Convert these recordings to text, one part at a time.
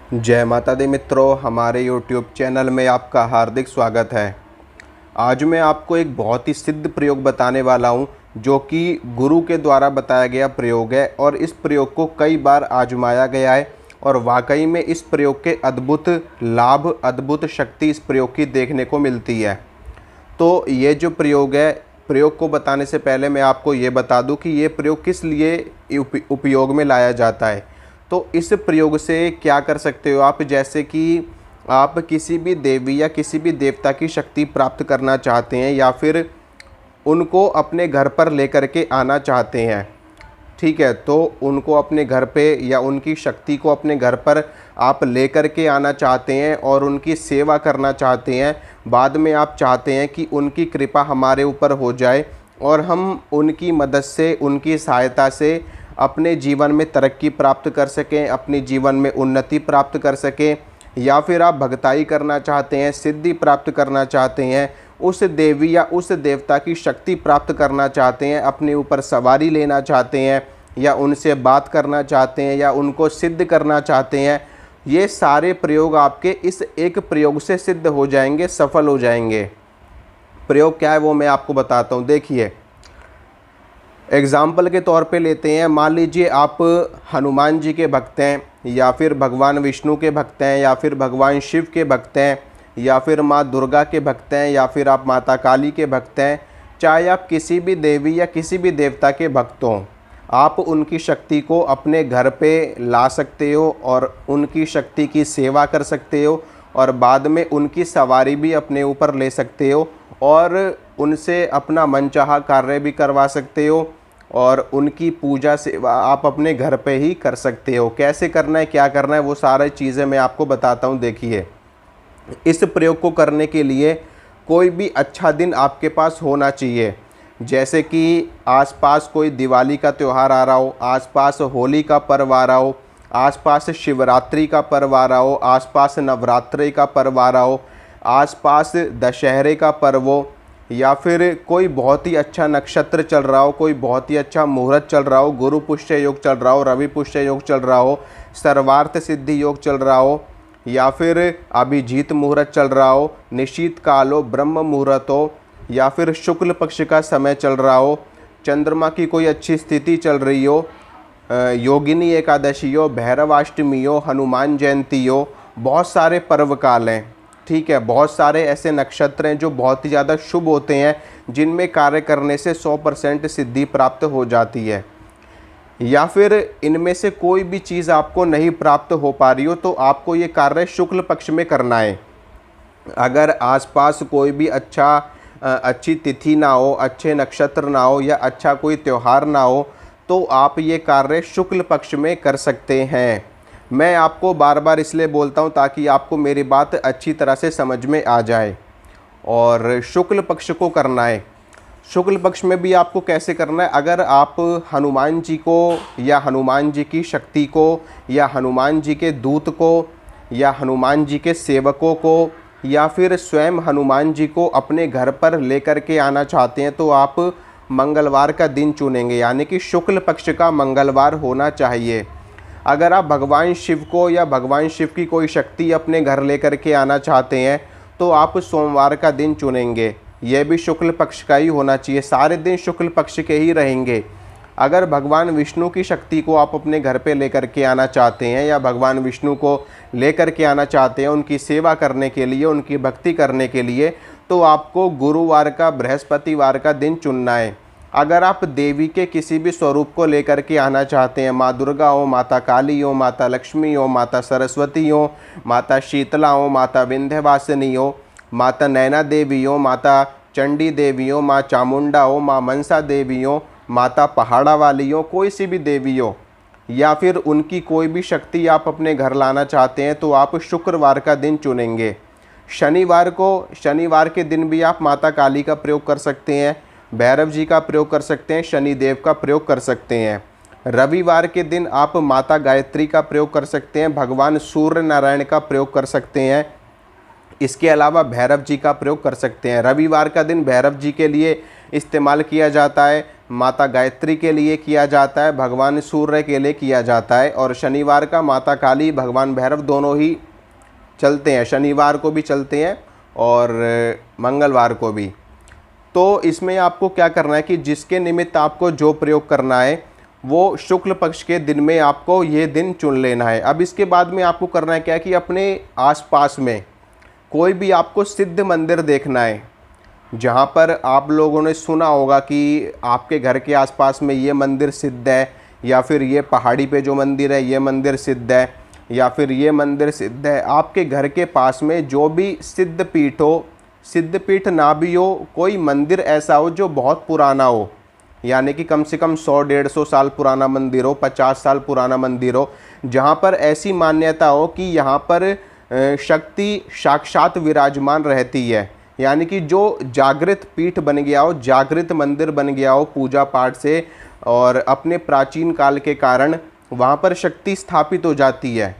जय माता दी मित्रों, हमारे YouTube चैनल में आपका हार्दिक स्वागत है। आज मैं आपको एक बहुत ही सिद्ध प्रयोग बताने वाला हूं, जो कि गुरु के द्वारा बताया गया प्रयोग है और इस प्रयोग को कई बार आजमाया गया है और वाकई में इस प्रयोग के अद्भुत लाभ, अद्भुत शक्ति इस प्रयोग की देखने को मिलती है। तो ये जो प्रयोग है, प्रयोग को बताने से पहले मैं आपको ये बता दूं कि ये प्रयोग किस लिए उपयोग में लाया जाता है। तो इस प्रयोग से क्या कर सकते हो आप, जैसे कि आप किसी भी देवी या किसी भी देवता की शक्ति प्राप्त करना चाहते हैं या फिर उनको अपने घर पर लेकर के आना चाहते हैं, ठीक है। तो उनको अपने घर पे या उनकी शक्ति को अपने घर पर आप लेकर के आना चाहते हैं और उनकी सेवा करना चाहते हैं। बाद में आप चाहते हैं कि उनकी कृपा हमारे ऊपर हो जाए और हम उनकी मदद से, उनकी सहायता से अपने जीवन में तरक्की प्राप्त कर सकें, अपने जीवन में उन्नति प्राप्त कर सकें। या फिर आप भगताई करना चाहते हैं, सिद्धि प्राप्त करना चाहते हैं, उस देवी या उस देवता की शक्ति प्राप्त करना चाहते हैं, अपने ऊपर सवारी लेना चाहते हैं या उनसे बात करना चाहते हैं या उनको सिद्ध करना चाहते हैं। ये सारे प्रयोग आपके इस एक प्रयोग से सिद्ध हो जाएंगे, सफल हो जाएंगे। प्रयोग क्या है वो मैं आपको बताता हूँ। देखिए, एग्ज़ाम्पल के तौर पे लेते हैं। मान लीजिए आप हनुमान जी के भक्त हैं या फिर भगवान विष्णु के भक्त हैं या फिर भगवान शिव के भक्त हैं या फिर माँ दुर्गा के भक्त हैं या फिर आप माता काली के भक्त हैं। चाहे आप किसी भी देवी या किसी भी देवता के भक्त हों, आप उनकी शक्ति को अपने घर पे ला सकते हो और उनकी शक्ति की सेवा कर सकते हो और बाद में उनकी सवारी भी अपने ऊपर ले सकते हो और उनसे अपना मनचाहा कार्य भी करवा सकते हो और उनकी पूजा सेवा आप अपने घर पे ही कर सकते हो। कैसे करना है, क्या करना है, वो सारी चीज़ें मैं आपको बताता हूँ। देखिए, इस प्रयोग को करने के लिए कोई भी अच्छा दिन आपके पास होना चाहिए। जैसे कि आसपास कोई दिवाली का त्यौहार आ रहा हो, आसपास होली का पर्व आ रहा हो, आसपास शिवरात्रि का पर्व आ रहा हो, आसपास नवरात्रि का पर्व आ रहा हो, आसपास दशहरे का पर्व हो या फिर कोई बहुत ही अच्छा नक्षत्र चल रहा हो, कोई बहुत ही अच्छा मुहूर्त चल रहा हो, गुरु पुष्य योग चल रहा हो, रवि पुष्य योग चल रहा हो, सर्वार्थ सिद्धि योग चल रहा हो या फिर अभिजीत मुहूर्त चल रहा हो, निशीत काल हो, ब्रह्म मुहूर्त हो या फिर शुक्ल पक्ष का समय चल रहा हो, चंद्रमा की कोई अच्छी स्थिति चल रही हो, योगिनी एकादशी हो, भैरवाष्टमी हो, हनुमान जयंती हो। बहुत सारे पर्व काल हैं, ठीक है। बहुत सारे ऐसे नक्षत्र हैं जो बहुत ही ज़्यादा शुभ होते हैं, जिनमें कार्य करने से 100% सिद्धि प्राप्त हो जाती है। या फिर इनमें से कोई भी चीज़ आपको नहीं प्राप्त हो पा रही हो, तो आपको ये कार्य शुक्ल पक्ष में करना है। अगर आसपास कोई भी अच्छी तिथि ना हो, अच्छे नक्षत्र ना हो या अच्छा कोई त्यौहार ना हो, तो आप ये कार्य शुक्ल पक्ष में कर सकते हैं। मैं आपको बार बार इसलिए बोलता हूँ ताकि आपको मेरी बात अच्छी तरह से समझ में आ जाए। और शुक्ल पक्ष को करना है। शुक्ल पक्ष में भी आपको कैसे करना है, अगर आप हनुमान जी को या हनुमान जी की शक्ति को या हनुमान जी के दूत को या हनुमान जी के सेवकों को या फिर स्वयं हनुमान जी को अपने घर पर लेकर के आना चाहते हैं, तो आप मंगलवार का दिन चुनेंगे, यानी कि शुक्ल पक्ष का मंगलवार होना चाहिए। अगर आप भगवान शिव को या भगवान शिव की कोई शक्ति अपने घर लेकर के आना चाहते हैं, तो आप सोमवार का दिन चुनेंगे। यह भी शुक्ल पक्ष का ही होना चाहिए, सारे दिन शुक्ल पक्ष के ही रहेंगे। अगर भगवान विष्णु की शक्ति को आप अपने घर पे लेकर के आना चाहते हैं या भगवान विष्णु को लेकर के आना चाहते हैं उनकी सेवा करने के लिए, उनकी भक्ति करने के लिए, तो आपको गुरुवार का, बृहस्पतिवार का दिन चुनना है। अगर आप देवी के किसी भी स्वरूप को लेकर के आना चाहते हैं, माँ दुर्गा हो, माता काली हो, माता लक्ष्मी हो, माता सरस्वती हो, माता शीतला हो, माता विंध्यवासिनी हो, माता नैना देवी हो, माता चंडी देवी हो, माँ चामुंडा हो, माँ मनसा देवी हो, माता पहाड़ा वाली हो, कोई सी भी देवी हो या फिर उनकी कोई भी शक्ति आप अपने घर लाना चाहते हैं, तो आप शुक्रवार का दिन चुनेंगे। शनिवार के दिन भी आप माता काली का प्रयोग कर सकते हैं, भैरव जी का प्रयोग कर सकते हैं, शनिदेव का प्रयोग कर सकते हैं। रविवार के दिन आप माता गायत्री का प्रयोग कर सकते हैं, भगवान सूर्य नारायण का प्रयोग कर सकते हैं, इसके अलावा भैरव जी का प्रयोग कर सकते हैं। रविवार का दिन भैरव जी के लिए इस्तेमाल किया जाता है, माता गायत्री के लिए किया जाता है, भगवान सूर्य के लिए किया जाता है। और शनिवार का माता काली, भगवान भैरव दोनों ही चलते हैं, शनिवार को भी चलते हैं और मंगलवार को भी। तो इसमें आपको क्या करना है कि जिसके निमित्त आपको जो प्रयोग करना है वो शुक्ल पक्ष के दिन में आपको ये दिन चुन लेना है। अब इसके बाद में आपको करना है क्या कि अपने आसपास में कोई भी आपको सिद्ध मंदिर देखना है, जहाँ पर आप लोगों ने सुना होगा कि आपके घर के आसपास में ये मंदिर सिद्ध है, या फिर ये पहाड़ी पे जो मंदिर है ये मंदिर सिद्ध है, या फिर ये मंदिर सिद्ध है। आपके घर के पास में जो भी सिद्ध पीठ हो, सिद्ध पीठ ना भी हो, कोई मंदिर ऐसा हो जो बहुत पुराना हो, यानी कि कम से कम 100-150 साल पुराना मंदिर हो, 50 साल पुराना मंदिर हो, जहाँ पर ऐसी मान्यता हो कि यहाँ पर शक्ति साक्षात विराजमान रहती है, यानी कि जो जागृत पीठ बन गया हो, जागृत मंदिर बन गया हो पूजा पाठ से, और अपने प्राचीन काल के कारण वहाँ पर शक्ति स्थापित हो जाती है।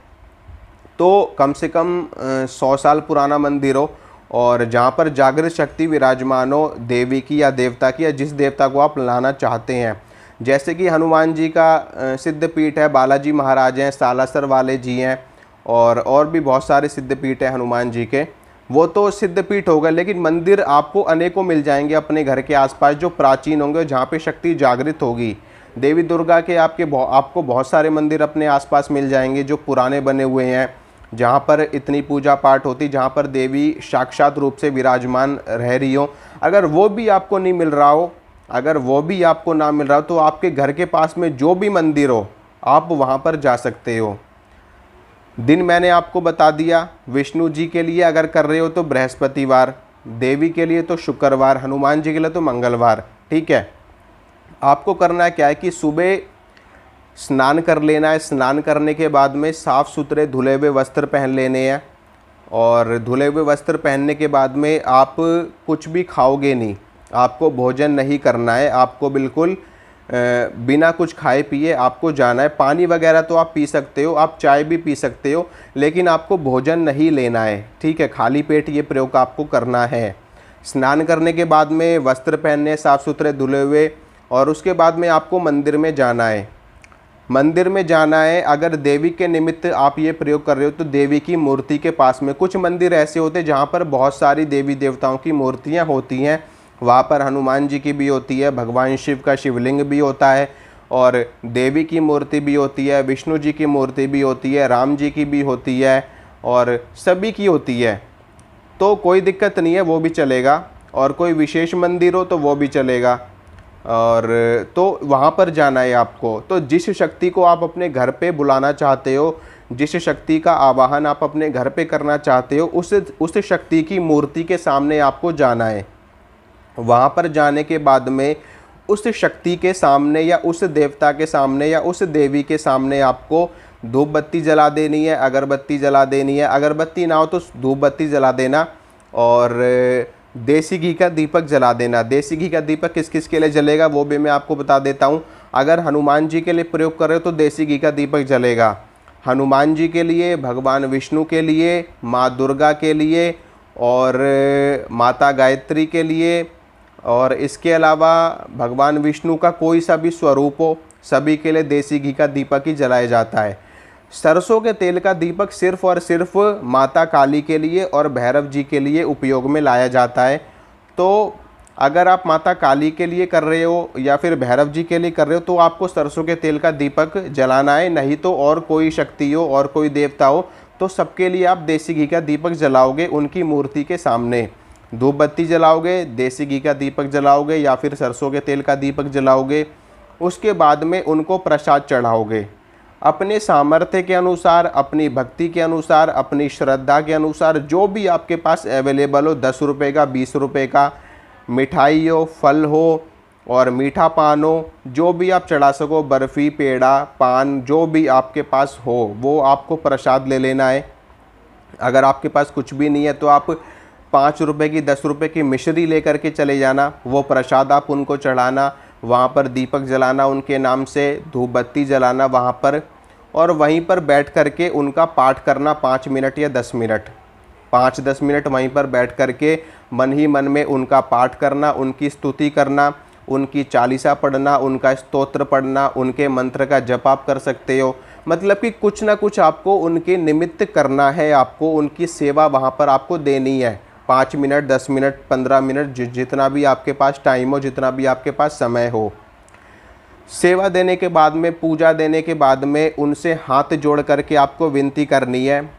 तो कम से कम 100 साल पुराना मंदिर हो और जहाँ पर जागृत शक्ति विराजमान हो, देवी की या देवता की, या जिस देवता को आप लाना चाहते हैं। जैसे कि हनुमान जी का सिद्ध पीठ है, बालाजी महाराज हैं, सालासर वाले जी हैं, और भी बहुत सारे सिद्ध पीठ हैं हनुमान जी के। वो तो सिद्ध पीठ हो गए, लेकिन मंदिर आपको अनेकों मिल जाएंगे अपने घर के आसपास जो प्राचीन होंगे, जहाँ पे शक्ति जागृत होगी। देवी दुर्गा के आपको बहुत सारे मंदिर अपने आसपास मिल जाएंगे जो पुराने बने हुए हैं, जहाँ पर इतनी पूजा पाठ होती, जहाँ पर देवी साक्षात रूप से विराजमान रह रही हो। अगर वो भी आपको नहीं मिल रहा हो, अगर वो भी आपको ना मिल रहा हो, तो आपके घर के पास में जो भी मंदिर हो आप वहाँ पर जा सकते हो। दिन मैंने आपको बता दिया। विष्णु जी के लिए अगर कर रहे हो तो बृहस्पतिवार, देवी के लिए तो शुक्रवार, हनुमान जी के लिए तो मंगलवार। ठीक है, आपको करना क्या है कि सुबह स्नान कर लेना है। स्नान करने के बाद में साफ़ सुथरे धुले हुए वस्त्र पहन लेने हैं, और धुले हुए वस्त्र पहनने के बाद में आप कुछ भी खाओगे नहीं, आपको भोजन नहीं करना है। आपको बिल्कुल बिना कुछ खाए पिए आपको जाना है। पानी वगैरह तो आप पी सकते हो, आप चाय भी पी सकते हो, लेकिन आपको भोजन नहीं लेना है। ठीक है, खाली पेट ये प्रयोग आपको करना है। स्नान करने के बाद में वस्त्र पहनने साफ़ सुथरे धुले हुए, और उसके बाद में आपको मंदिर में जाना है। मंदिर में जाना है। अगर देवी के निमित्त आप ये प्रयोग कर रहे हो तो देवी की मूर्ति के पास में, कुछ मंदिर ऐसे होते हैं जहाँ पर बहुत सारी देवी देवताओं की मूर्तियाँ होती हैं, वहाँ पर हनुमान जी की भी होती है, भगवान शिव का शिवलिंग भी होता है, और देवी की मूर्ति भी होती है, विष्णु जी की मूर्ति भी होती है, राम जी की भी होती है, और सभी की होती है। तो कोई दिक्कत नहीं है, वो भी चलेगा। और कोई विशेष मंदिर हो तो वो भी चलेगा। और तो वहाँ पर जाना है आपको। तो जिस शक्ति को आप अपने घर पे बुलाना चाहते हो, जिस शक्ति का आवाहन आप अपने घर पे करना चाहते हो, उस शक्ति की मूर्ति के सामने आपको जाना है। वहाँ पर जाने के बाद में उस शक्ति के सामने, या उस देवता के सामने, या उस देवी के सामने आपको धूप बत्ती जला देनी है, अगरबत्ती जला देनी है। अगरबत्ती ना हो तो धूप बत्ती जला देना, और देसी घी का दीपक जला देना। देसी घी का दीपक किस किस के लिए जलेगा वो भी मैं आपको बता देता हूँ। अगर हनुमान जी के लिए प्रयोग कर रहे हो तो देसी घी का दीपक जलेगा। हनुमान जी के लिए, भगवान विष्णु के लिए, माँ दुर्गा के लिए, और माता गायत्री के लिए, और इसके अलावा भगवान विष्णु का कोई सा भी स्वरूप हो, सभी के लिए देसी घी का दीपक ही जलाया जाता है। सरसों के तेल का दीपक सिर्फ और सिर्फ माता काली के लिए और भैरव जी के लिए उपयोग में लाया जाता है। तो अगर आप माता काली के लिए कर रहे हो या फिर भैरव जी के लिए कर रहे हो तो आपको सरसों के तेल का दीपक जलाना है। नहीं तो और कोई शक्ति हो और कोई देवता हो तो सबके लिए आप देसी घी का दीपक जलाओगे, उनकी मूर्ति के सामने धूप बत्ती जलाओगे, देसी घी का दीपक जलाओगे या फिर सरसों के तेल का दीपक जलाओगे। उसके बाद में उनको प्रसाद चढ़ाओगे। अपने सामर्थ्य के अनुसार, अपनी भक्ति के अनुसार, अपनी श्रद्धा के अनुसार जो भी आपके पास अवेलेबल हो, 10 रुपये का, 20 रुपये का, मिठाई हो, फल हो और मीठा पान हो, जो भी आप चढ़ा सको, बर्फ़ी, पेड़ा, पान, जो भी आपके पास हो वो आपको प्रसाद ले लेना है। अगर आपके पास कुछ भी नहीं है तो आप 5 रुपये की, 10 रुपये की मिश्री लेकर के चले जाना, वो प्रसाद आप उनको चढ़ाना, वहाँ पर दीपक जलाना, उनके नाम से धूप बत्ती जलाना वहाँ पर, और वहीं पर बैठ करके उनका पाठ करना 5 मिनट या 10 मिनट। 5-10 मिनट वहीं पर बैठ कर के मन ही मन में उनका पाठ करना, उनकी स्तुति करना, उनकी चालीसा पढ़ना, उनका स्तोत्र पढ़ना, उनके मंत्र का जप आप कर सकते हो। मतलब कि कुछ ना कुछ आपको उनके निमित्त करना है, आपको उनकी सेवा वहाँ पर आपको देनी है। 5 मिनट, 10 मिनट, 15 मिनट, जितना भी आपके पास टाइम हो, जितना भी आपके पास समय हो। सेवा देने के बाद में, पूजा देने के बाद में उनसे हाथ जोड़ करके आपको विनती करनी है।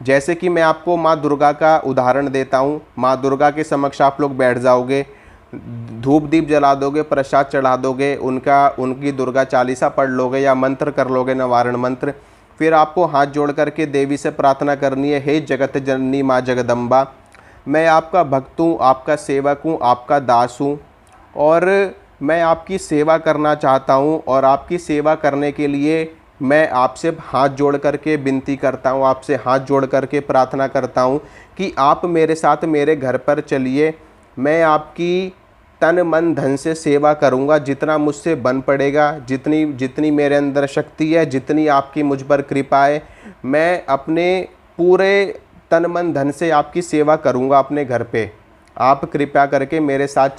जैसे कि मैं आपको माँ दुर्गा का उदाहरण देता हूँ। माँ दुर्गा के समक्ष आप लोग बैठ जाओगे, धूप दीप जला दोगे, प्रसाद चढ़ा दोगे, उनकी दुर्गा चालीसा पढ़ लोगे या मंत्र कर लोगे, निवारण मंत्र। फिर आपको हाथ जोड़ करके देवी से प्रार्थना करनी है, हे जगत जननी माँ जगदम्बा, मैं आपका भक्त हूँ, आपका सेवक हूँ, आपका दास हूँ और मैं आपकी सेवा करना चाहता हूँ। और आपकी सेवा करने के लिए मैं आपसे हाथ जोड़ करके विनती करता हूँ, आपसे हाथ जोड़ करके प्रार्थना करता हूँ कि आप मेरे साथ मेरे घर पर चलिए। मैं आपकी तन मन धन से सेवा करूँगा, जितना मुझसे बन पड़ेगा, जितनी मेरे अंदर शक्ति है, जितनी आपकी मुझ पर कृपा है, मैं अपने पूरे तन मन धन से आपकी सेवा करूँगा अपने घर पे। आप कृपया करके मेरे साथ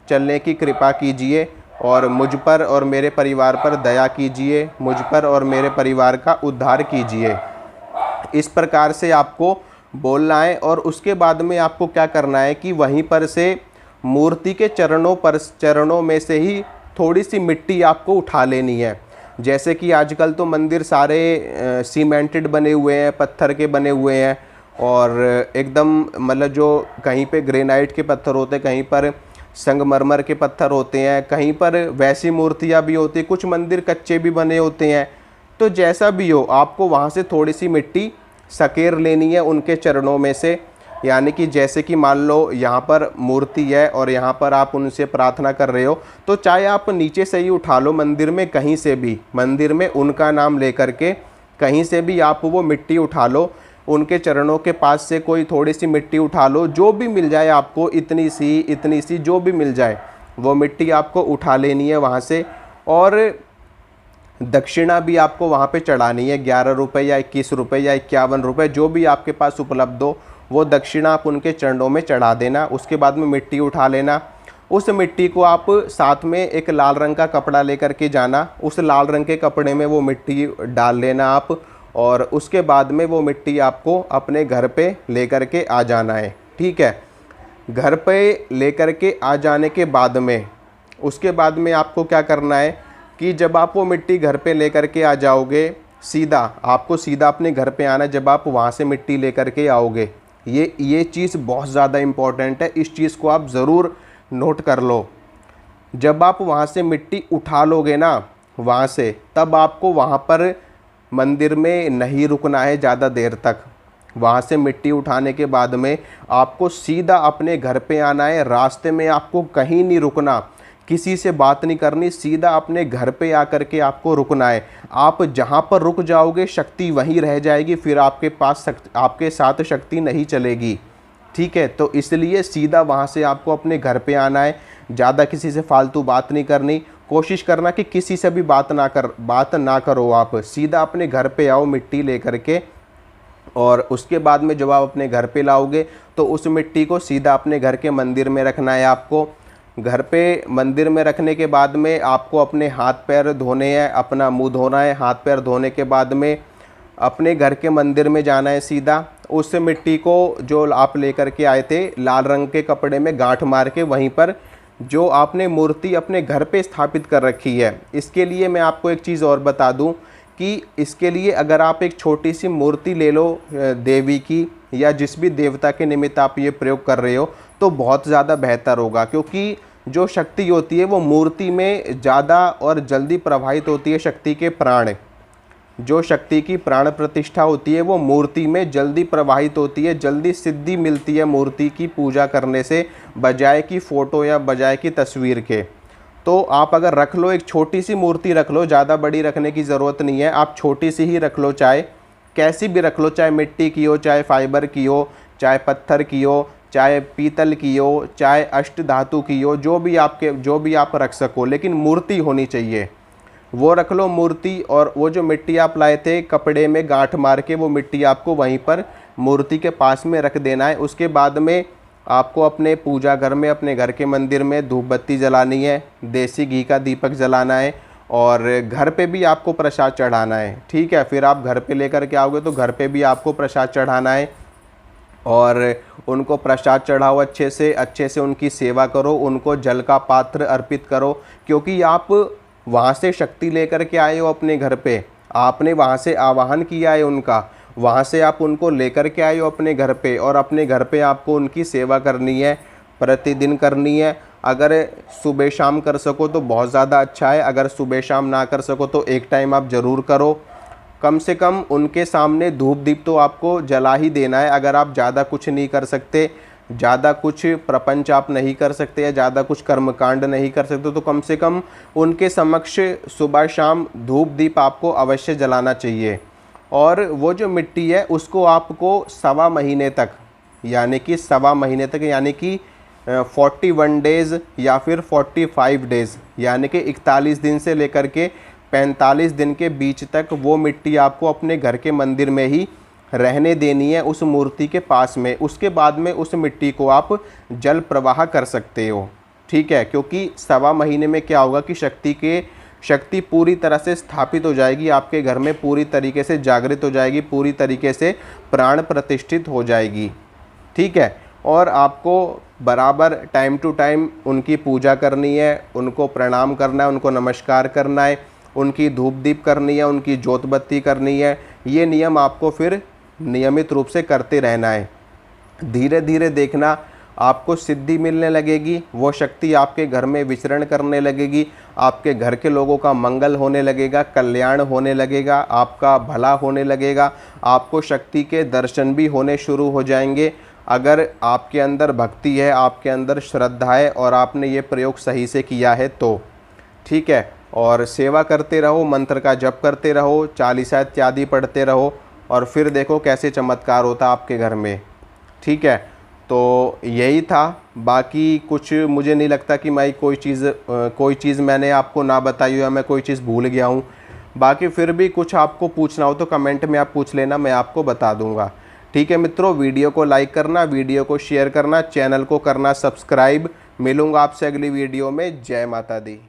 चलने की कृपा कीजिए और मुझ पर और मेरे परिवार पर दया कीजिए, मुझ पर और मेरे परिवार का उद्धार कीजिए। इस प्रकार से आपको बोलना है। और उसके बाद में आपको क्या करना है कि वहीं पर से मूर्ति के चरणों में से ही थोड़ी सी मिट्टी आपको उठा लेनी है। जैसे कि आजकल तो मंदिर सारे सीमेंटेड बने हुए हैं, पत्थर के बने हुए हैं और एकदम मतलब जो कहीं पे ग्रेनाइट के पत्थर होते हैं, कहीं पर संगमरमर के पत्थर होते हैं, कहीं पर वैसी मूर्तियाँ भी होती हैं, कुछ मंदिर कच्चे भी बने होते हैं। तो जैसा भी हो, आपको वहाँ से थोड़ी सी मिट्टी सकेर लेनी है उनके चरणों में से। यानी कि जैसे कि मान लो यहाँ पर मूर्ति है और यहाँ पर आप उनसे प्रार्थना कर रहे हो, तो चाहे आप नीचे से ही उठा लो, मंदिर में कहीं से भी, मंदिर में उनका नाम लेकर के कहीं से भी आप वो मिट्टी उठा लो, उनके चरणों के पास से कोई थोड़ी सी मिट्टी उठा लो, जो भी मिल जाए आपको, इतनी सी जो भी मिल जाए वो मिट्टी आपको उठा लेनी है वहाँ से। और दक्षिणा भी आपको वहाँ पे चढ़ानी है, 11 रुपये या 21 रुपये या 51 रुपये, जो भी आपके पास उपलब्ध हो वो दक्षिणा आप उनके चरणों में चढ़ा देना। उसके बाद में मिट्टी उठा लेना। उस मिट्टी को आप साथ में एक लाल रंग का कपड़ा लेकर के जाना, उस लाल रंग के कपड़े में वो मिट्टी डाल लेना आप, और उसके बाद में वो मिट्टी आपको अपने घर पे लेकर के आ जाना है। ठीक है, घर पे लेकर के आ जाने के बाद में, उसके बाद में आपको क्या करना है कि जब आप वो मिट्टी घर पे लेकर के आ जाओगे, आपको सीधा अपने घर पे आना। जब आप वहाँ से मिट्टी लेकर के आओगे, ये चीज़ बहुत ज़्यादा इम्पॉर्टेंट है, इस चीज़ को आप ज़रूर नोट कर लो। जब आप वहाँ से मिट्टी उठा लोगे ना वहाँ से, तब आपको वहाँ पर मंदिर में नहीं रुकना है ज़्यादा देर तक। वहाँ से मिट्टी उठाने के बाद में आपको सीधा अपने घर पे आना है। रास्ते में आपको कहीं नहीं रुकना, किसी से बात नहीं करनी, सीधा अपने घर पे आकर के आपको रुकना है। आप जहाँ पर रुक जाओगे शक्ति वहीं रह जाएगी, फिर आपके साथ शक्ति नहीं चलेगी। ठीक है, तो इसलिए सीधा वहाँ से आपको अपने घर पे आना है। ज़्यादा किसी से फालतू बात नहीं करनी। कोशिश करना कि किसी से भी बात ना करो, आप सीधा अपने घर पे आओ मिट्टी लेकर के। और उसके बाद में जब आप अपने घर पे लाओगे तो उस मिट्टी को सीधा अपने घर के मंदिर में रखना है आपको। घर पे मंदिर में रखने के बाद में आपको अपने हाथ पैर धोने हैं, अपना मुंह धोना है। हाथ पैर धोने के बाद में अपने घर के मंदिर में जाना है सीधा। उस मिट्टी को जो आप लेकर के आए थे लाल रंग के कपड़े में गांठ मार के वहीं पर जो आपने मूर्ति अपने घर पे स्थापित कर रखी है। इसके लिए मैं आपको एक चीज़ और बता दूं कि इसके लिए अगर आप एक छोटी सी मूर्ति ले लो देवी की या जिस भी देवता के निमित्त आप ये प्रयोग कर रहे हो, तो बहुत ज़्यादा बेहतर होगा। क्योंकि जो शक्ति होती है वो मूर्ति में ज़्यादा और जल्दी प्रवाहित होती है। शक्ति के प्राण, जो शक्ति की प्राण प्रतिष्ठा होती है वो मूर्ति में जल्दी प्रवाहित होती है, जल्दी सिद्धि मिलती है मूर्ति की पूजा करने से, बजाय की फ़ोटो या बजाय की तस्वीर के। तो आप अगर रख लो, एक छोटी सी मूर्ति रख लो, ज़्यादा बड़ी रखने की ज़रूरत नहीं है। आप छोटी सी ही रख लो, चाहे कैसी भी रख लो, चाहे मिट्टी की हो, चाहे फाइबर की हो, चाहे पत्थर की हो, चाहे पीतल की हो, चाहे अष्ट धातु की हो, जो भी आप रख सको, लेकिन मूर्ति होनी चाहिए। वो रख लो मूर्ति, और वो जो मिट्टी आप लाए थे कपड़े में गांठ मार के, वो मिट्टी आपको वहीं पर मूर्ति के पास में रख देना है। उसके बाद में आपको अपने पूजा घर में, अपने घर के मंदिर में धूप बत्ती जलानी है, देसी घी का दीपक जलाना है, और घर पे भी आपको प्रसाद चढ़ाना है। ठीक है, फिर आप घर पे लेकर के आओगे तो घर पे भी आपको प्रसाद चढ़ाना है, और उनको प्रसाद चढ़ाओ, अच्छे से उनकी सेवा करो, उनको जल का पात्र अर्पित करो, क्योंकि आप वहाँ से शक्ति लेकर के आए हो अपने घर पे, आपने वहाँ से आवाहन किया है उनका, वहाँ से आप उनको लेकर के आए हो अपने घर पे, और अपने घर पे आपको उनकी सेवा करनी है, प्रतिदिन करनी है। अगर सुबह शाम कर सको तो बहुत ज़्यादा अच्छा है, अगर सुबह शाम ना कर सको तो एक टाइम आप ज़रूर करो। कम से कम उनके सामने धूप दीप तो आपको जला ही देना है। अगर आप ज़्यादा कुछ नहीं कर सकते, ज़्यादा कुछ प्रपंच आप नहीं कर सकते, या ज़्यादा कुछ कर्मकांड नहीं कर सकते, तो कम से कम उनके समक्ष सुबह शाम धूप दीप आपको अवश्य जलाना चाहिए। और वो जो मिट्टी है उसको आपको सवा महीने तक, यानी कि 41 डेज़ या फिर 45 डेज़, यानी कि 41 दिन से लेकर के 45 दिन के बीच तक वो मिट्टी आपको अपने घर के मंदिर में ही रहने देनी है, उस मूर्ति के पास में। उसके बाद में उस मिट्टी को आप जल प्रवाह कर सकते हो। ठीक है, क्योंकि सवा महीने में क्या होगा कि शक्ति पूरी तरह से स्थापित हो जाएगी आपके घर में, पूरी तरीके से जागृत हो जाएगी, पूरी तरीके से प्राण प्रतिष्ठित हो जाएगी। ठीक है, और आपको बराबर टाइम टू टाइम उनकी पूजा करनी है, उनको प्रणाम करना है, उनको नमस्कार करना है, उनकी धूप दीप करनी है, उनकी जोत बत्ती करनी है। ये नियम आपको फिर नियमित रूप से करते रहना है। धीरे धीरे देखना आपको सिद्धि मिलने लगेगी, वो शक्ति आपके घर में विचरण करने लगेगी, आपके घर के लोगों का मंगल होने लगेगा, कल्याण होने लगेगा, आपका भला होने लगेगा, आपको शक्ति के दर्शन भी होने शुरू हो जाएंगे। अगर आपके अंदर भक्ति है, आपके अंदर श्रद्धा है, और आपने ये प्रयोग सही से किया है तो। ठीक है, और सेवा करते रहो, मंत्र का जप करते रहो, चालीसा इत्यादि पढ़ते रहो, और फिर देखो कैसे चमत्कार होता आपके घर में। ठीक है, तो यही था। बाकी कुछ मुझे नहीं लगता कि मैं कोई चीज़ मैंने आपको ना बताई हो, या मैं कोई चीज़ भूल गया हूँ। बाकी फिर भी कुछ आपको पूछना हो तो कमेंट में आप पूछ लेना, मैं आपको बता दूँगा। ठीक है मित्रों, वीडियो को लाइक करना, वीडियो को शेयर करना, चैनल को करना सब्सक्राइब। मिलूँगा आपसे अगली वीडियो में। जय माता दी।